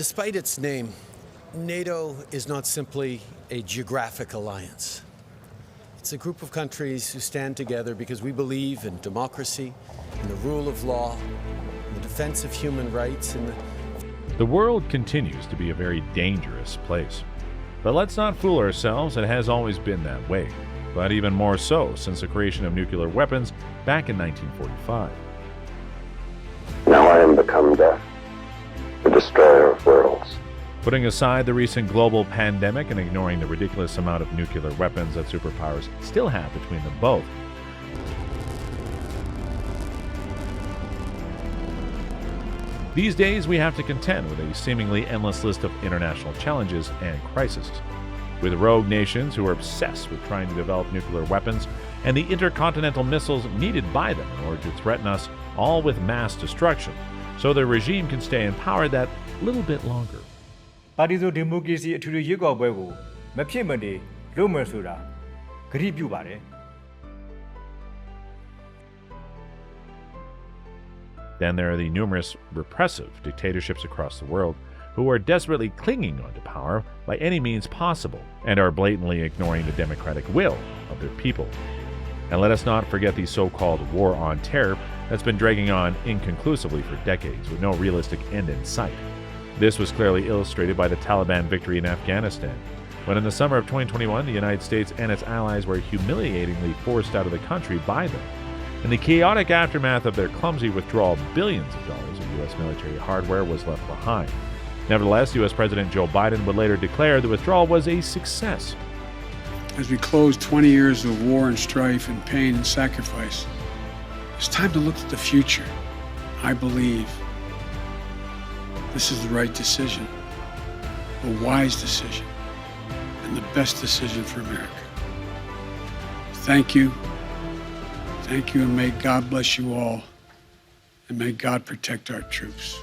Despite its name, NATO is not simply a geographic alliance. It's a group of countries who stand together because we believe in democracy, in the rule of law, in the defense of human rights, and The world continues to be a very dangerous place. But let's not fool ourselves, it has always been that way. But even more so since the creation of nuclear weapons back in 1945. Now I am become death, the destroyer of worlds. Putting aside the recent global pandemic and ignoring the ridiculous amount of nuclear weapons that superpowers still have between them both, these days we have to contend with a seemingly endless list of international challenges and crises. With rogue nations who are obsessed with trying to develop nuclear weapons and the intercontinental missiles needed by them in order to threaten us all with mass destruction, so their regime can stay in power that little bit longer. ပါတီစုံဒီမိုကရေစီအထူးထူးရွေးကောက်ပွဲကိုမဖြစ်မနေလုပ်မယ်ဆိုတာဂရုပြုပါတယ် Then there are the numerous repressive dictatorships across the world who are desperately clinging onto power by any means possible and are blatantly ignoring the democratic will of their people. And let us not forget the so-called war on terror that's been dragging on inconclusively for decades with no realistic end in sight. This was clearly illustrated by the Taliban victory in Afghanistan, when in the summer of 2021 the United States and its allies were humiliatingly forced out of the country by them. In the chaotic aftermath of their clumsy withdrawal, billions of dollars of U.S. military hardware was left behind. Nevertheless, U.S. President Joe Biden would later declare the withdrawal was a success. As we close 20 years of war and strife and pain and sacrifice, it's time to look at the future. I believe this is the right decision, a wise decision, and the best decision for America. Thank you. Thank you, and may God bless you all, and may God protect our troops.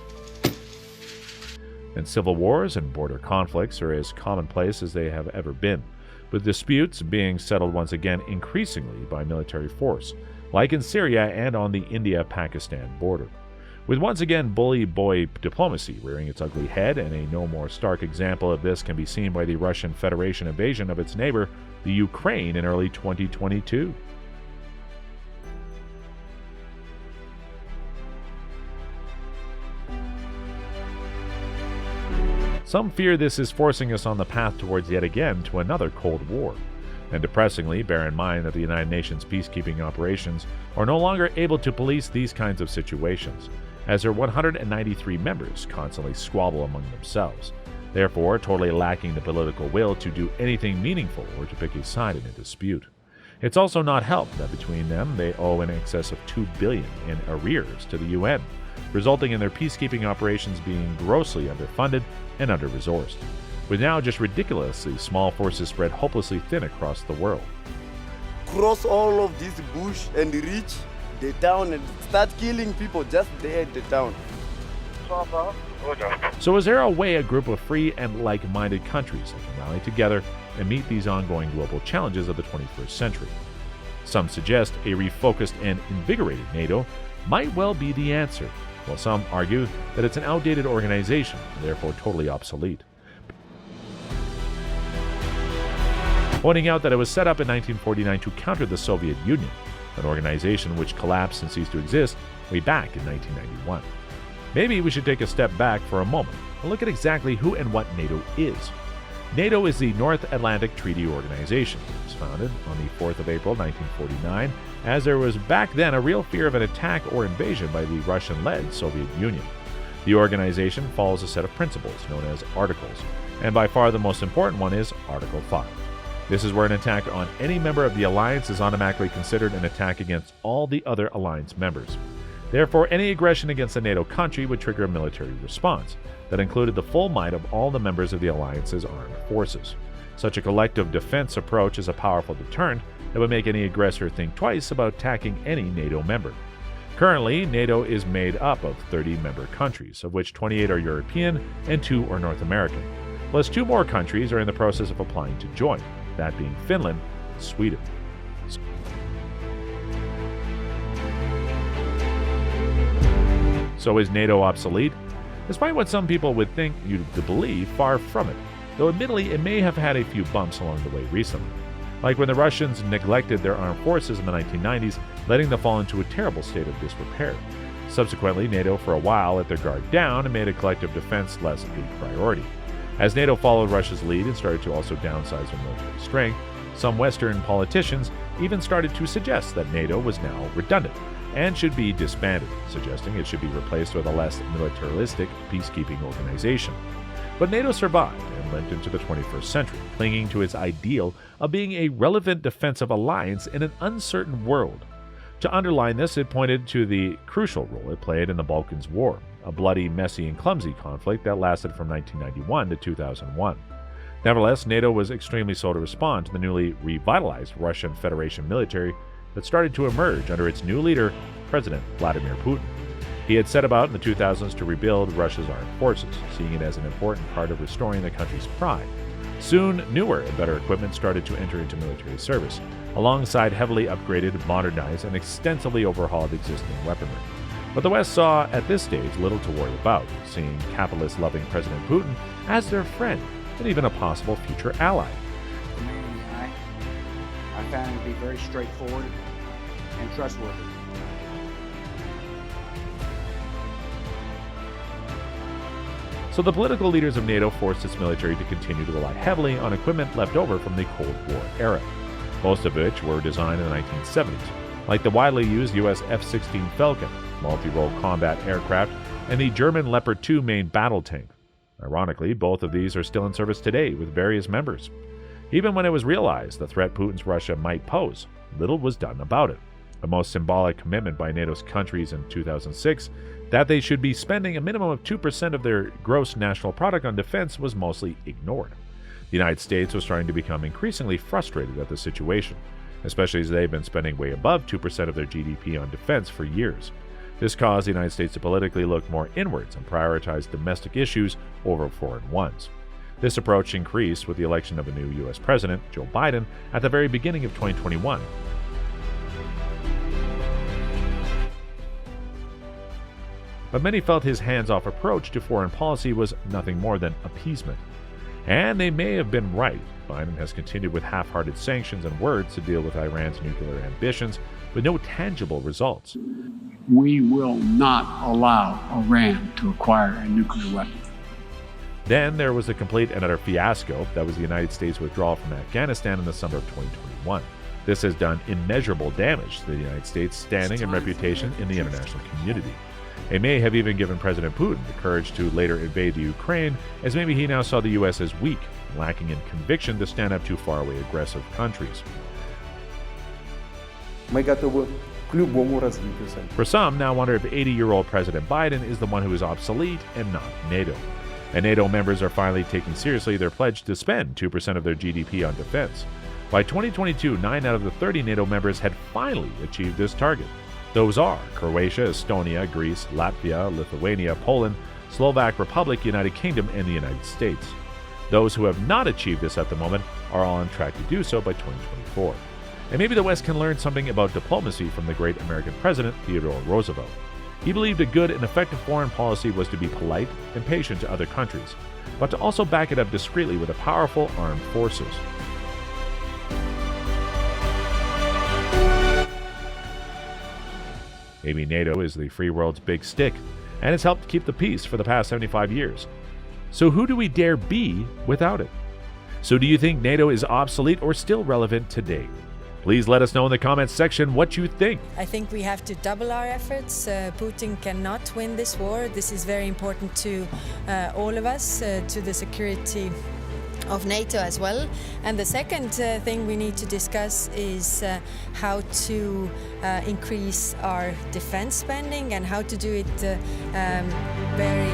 And civil wars and border conflicts are as commonplace as they have ever been, with disputes being settled once again increasingly by military force, like in Syria and on the India-Pakistan border. With once again bully boy diplomacy rearing its ugly head, and a no more stark example of this can be seen by the Russian Federation invasion of its neighbor, the Ukraine, in early 2022. Some fear this is forcing us on the path towards yet again to another Cold War. And depressingly, bear in mind that the United Nations peacekeeping operations are no longer able to police these kinds of situations, as their 193 members constantly squabble among themselves, therefore totally lacking the political will to do anything meaningful or to pick a side in a dispute. It's also not helped that between them they owe in excess of $2 billion in arrears to the UN, resulting in their peacekeeping operations being grossly underfunded and under-resourced, with now just ridiculously small forces spread hopelessly thin across the world. Cross all of this bush and reach the town and start killing people just there at the town. So is there a way a group of free and like-minded countries that can rally together and meet these ongoing global challenges of the 21st century? Some suggest a refocused and invigorated NATO might well be the answer, while some argue that it's an outdated organization and therefore totally obsolete, pointing out that it was set up in 1949 to counter the Soviet Union, an organization which collapsed and ceased to exist way back in 1991. Maybe we should take a step back for a moment and look at exactly who and what NATO is. NATO is the North Atlantic Treaty Organization. It was founded on the 4th of April 1949, as there was back then a real fear of an attack or invasion by the Russian-led Soviet Union. The organization follows a set of principles known as Articles, and by far the most important one is Article 5. This is where an attack on any member of the alliance is automatically considered an attack against all the other alliance members. Therefore, any aggression against a NATO country would trigger a military response that included the full might of all the members of the alliance's armed forces. Such a collective defense approach is a powerful deterrent that would make any aggressor think twice about attacking any NATO member. Currently, NATO is made up of 30 member countries, of which 28 are European and 2 are North American, plus 2 more countries are in the process of applying to join, that being Finland and Sweden. So is NATO obsolete? Despite what some people would think you to believe, far from it, though admittedly it may have had a few bumps along the way recently. Like when the Russians neglected their armed forces in the 1990s, letting them fall into a terrible state of disrepair. Subsequently, NATO for a while let their guard down and made a collective defense less a priority. As NATO followed Russia's lead and started to also downsize their military strength, some Western politicians even started to suggest that NATO was now redundant and should be disbanded, suggesting it should be replaced with a less militaristic peacekeeping organization. But NATO survived and went into the 21st century, clinging to its ideal of being a relevant defensive alliance in an uncertain world. To underline this, it pointed to the crucial role it played in the Balkans War, a bloody, messy, and clumsy conflict that lasted from 1991 to 2001. Nevertheless, NATO was extremely slow to respond to the newly revitalized Russian Federation military that started to emerge under its new leader, President Vladimir Putin. He had set about in the 2000s to rebuild Russia's armed forces, seeing it as an important part of restoring the country's pride. Soon, newer and better equipment started to enter into military service, alongside heavily upgraded, modernized, and extensively overhauled existing weaponry. But the West saw at this stage little to worry about, seeing capitalist-loving President Putin as their friend and even a possible future ally. The man and I found him to be very straightforward and trustworthy. So the political leaders of NATO forced its military to continue to rely heavily on equipment left over from the Cold War era, most of which were designed in the 1970s, like the widely used US F-16 Falcon, multi-role combat aircraft, and the German Leopard 2 main battle tank. Ironically, both of these are still in service today with various members. Even when it was realized the threat Putin's Russia might pose, little was done about it. The most symbolic commitment by NATO's countries in 2006, that they should be spending a minimum of 2% of their gross national product on defense, was mostly ignored. The United States was starting to become increasingly frustrated at the situation, especially as they've been spending way above 2% of their GDP on defense for years. This caused the United States to politically look more inwards and prioritize domestic issues over foreign ones. This approach increased with the election of a new U.S. President, Joe Biden, at the very beginning of 2021. But many felt his hands-off approach to foreign policy was nothing more than appeasement. And they may have been right. Biden has continued with half-hearted sanctions and words to deal with Iran's nuclear ambitions, with no tangible results. We will not allow Iran to acquire a nuclear weapon. Then there was the complete and utter fiasco that was the United States' withdrawal from Afghanistan in the summer of 2021. This has done immeasurable damage to the United States' standing and reputation in the international community. It may have even given President Putin the courage to later invade the Ukraine, as maybe he now saw the U.S. as weak, lacking in conviction to stand up to faraway aggressive countries. For some, now wonder if 80-year-old President Biden is the one who is obsolete and not NATO. And NATO members are finally taking seriously their pledge to spend 2% of their GDP on defense. By 2022, 9 out of the 30 NATO members had finally achieved this target. Those are Croatia, Estonia, Greece, Latvia, Lithuania, Poland, Slovak Republic, United Kingdom, and the United States. Those who have not achieved this at the moment are all on track to do so by 2024. And maybe the West can learn something about diplomacy from the great American president, Theodore Roosevelt. He believed a good and effective foreign policy was to be polite and patient to other countries, but to also back it up discreetly with a powerful armed forces. Maybe NATO is the free world's big stick, and has helped keep the peace for the past 75 years. So who do we dare be without it? So do you think NATO is obsolete or still relevant today? Please let us know in the comments section what you think. I think we have to double our efforts. Putin cannot win this war. This is very important to all of us, to the security of NATO as well. And the second thing we need to discuss is how to increase our defense spending and how to do it very